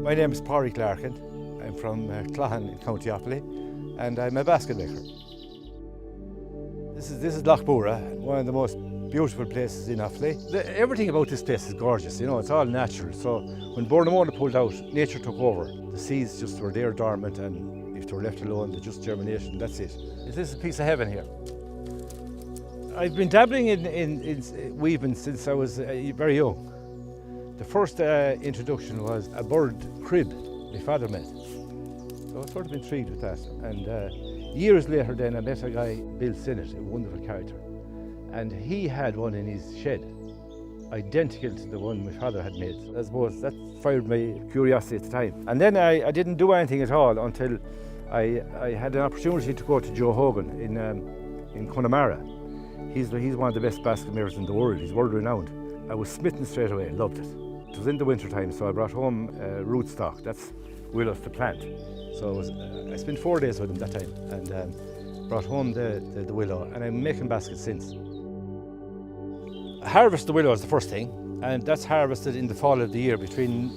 My name is Padraig Larkin. I'm from Cloghan in County Offaly, and I'm a basket maker. This is Loch Bura, one of the most beautiful places in Offaly. Everything about this place is gorgeous, you know, it's all natural. So when Bournemouth pulled out, nature took over. The seeds just were there dormant, and if they were left alone, they're just germination, that's it. This is a piece of heaven here. I've been dabbling in weaving since I was very young. The first introduction was a bird crib my father made. So I was sort of intrigued with that. And years later then I met a guy, Bill Sinnott, a wonderful character. And he had one in his shed, identical to the one my father had made. I suppose that fired my curiosity at the time. And then I didn't do anything at all until I had an opportunity to go to Joe Hogan in Connemara. He's one of the best basket makers in the world. He's world renowned. I was smitten straight away, loved it. It was in the winter time, so I brought home rootstock. That's willows to plant. So I spent 4 days with him that time and brought home the willow, and I'm making baskets since. Harvest the willow is the first thing, and that's harvested in the fall of the year between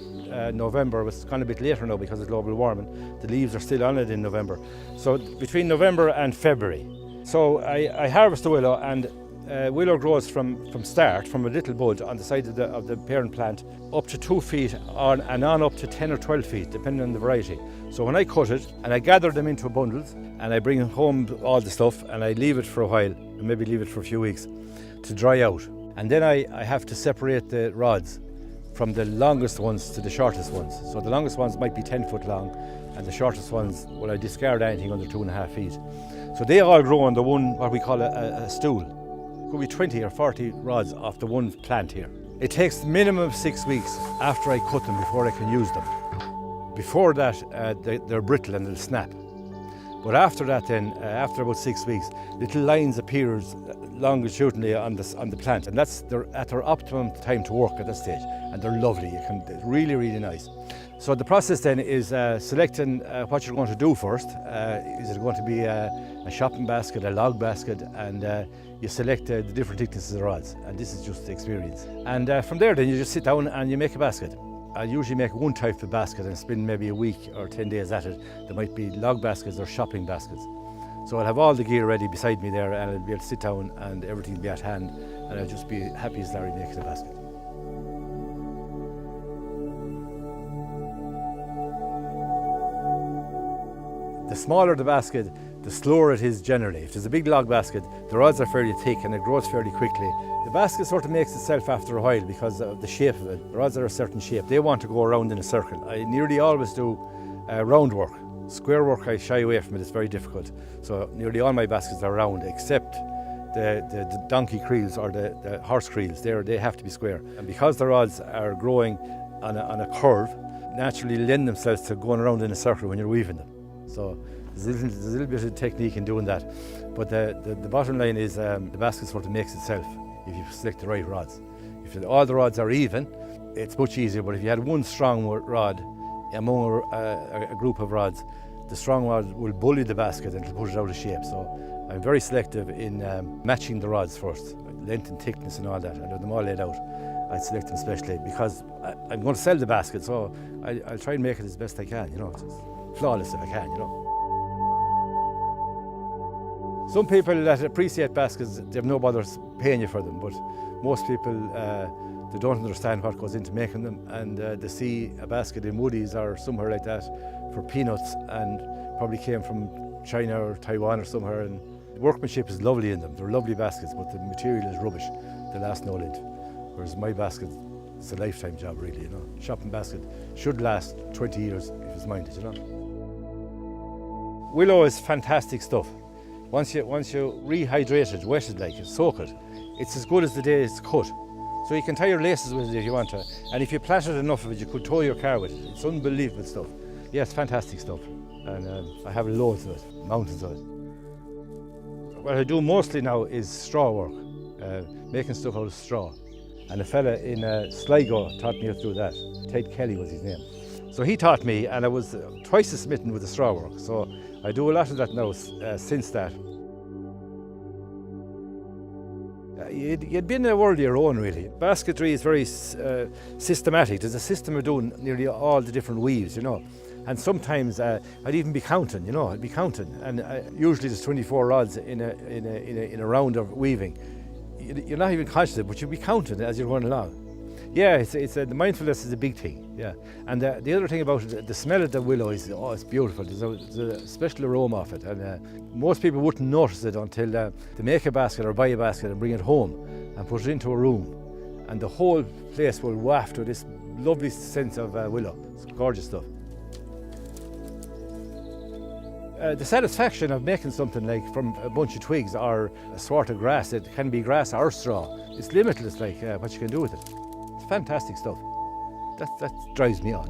November. It's gone a bit later now because of global warming. The leaves are still on it in November. So between November and February. So I harvest the willow, and willow grows from a little bud on the side of the parent plant up to 2 feet and on up to 10 or 12 feet, depending on the variety. So when I cut it, and I gather them into bundles, and I bring home all the stuff, and I leave it for a while, and maybe leave it for a few weeks to dry out. And then I have to separate the rods from the longest ones to the shortest ones. So the longest ones might be 10 foot long, and the shortest ones, well, I discard anything under 2.5 feet. So they all grow on the one, what we call a stool. It could be 20 or 40 rods off the one plant here. It takes minimum 6 weeks after I cut them before I can use them. Before that, they're brittle and they'll snap. But after that then, after about 6 weeks, little lines appears longitudinally on the plant, and they're at their optimum time to work at that stage, and they're lovely. They're really, really nice. So the process then is selecting what you're going to do first. Is it going to be a shopping basket, a log basket, and you select the different thicknesses of rods, and this is just the experience. And from there then you just sit down and you make a basket. I usually make one type of basket and spend maybe a week or 10 days at it. There might be log baskets or shopping baskets. So I'll have all the gear ready beside me there, and I'll be able to sit down and everything will be at hand, and I'll just be happy as Larry making a basket. The smaller the basket, the slower it is generally. If there's a big log basket, the rods are fairly thick and it grows fairly quickly. The basket sort of makes itself after a while because of the shape of it. The rods are a certain shape. They want to go around in a circle. I nearly always do round work. Square work I shy away from it, it's very difficult. So nearly all my baskets are round except the donkey creels or the horse creels. They have to be square. And because the rods are growing on a curve, naturally lend themselves to going around in a circle when you're weaving them. So there's a little bit of technique in doing that. But the bottom line is the basket sort of makes itself if you select the right rods. If all the rods are even, it's much easier. But if you had one strong rod among a group of rods, the strong rod will bully the basket and it'll put it out of shape. So I'm very selective in matching the rods first, length and thickness and all that. I have them all laid out. I select them specially because I'm going to sell the basket, so I'll try and make it as best I can, you know, just flawless if I can, you know. Some people that appreciate baskets, they have no bother paying you for them, but most people they don't understand what goes into making them, and they see a basket in Woodies or somewhere like that for peanuts and probably came from China or Taiwan or somewhere, and the workmanship is lovely in them. They're lovely baskets, but the material is rubbish. They last no length. Whereas my basket, it's a lifetime job really, you know. Shopping basket should last 20 years if it's minded, you know. Willow is fantastic stuff. Once you rehydrate it, wet it like, soak it, it's as good as the day it's cut. So you can tie your laces with it if you want to, and if you plaited enough of it, you could tow your car with it. It's unbelievable stuff. Yeah, it's fantastic stuff, and I have loads of it, mountains of it. What I do mostly now is straw work, making stuff out of straw. And a fella in Sligo taught me how to do that. Ted Kelly was his name. So he taught me, and I was twice as smitten with the straw work. So I do a lot of that now since that. You'd be in a world of your own, really. Basketry is very systematic. There's a system of doing nearly all the different weaves, And sometimes I'd even be counting, I'd be counting. And usually there's 24 rods in a round of weaving. You're not even conscious of it, but you'll be counting as you're going along. Yeah, the mindfulness is a big thing, yeah. And the other thing about it, the smell of the willow is, it's beautiful. There's a special aroma of it. And most people wouldn't notice it until they make a basket or buy a basket and bring it home and put it into a room. And the whole place will waft with this lovely sense of willow. It's gorgeous stuff. The satisfaction of making something like from a bunch of twigs or a swart of grass, it can be grass or straw, it's limitless, what you can do with it. It's fantastic stuff. That drives me on.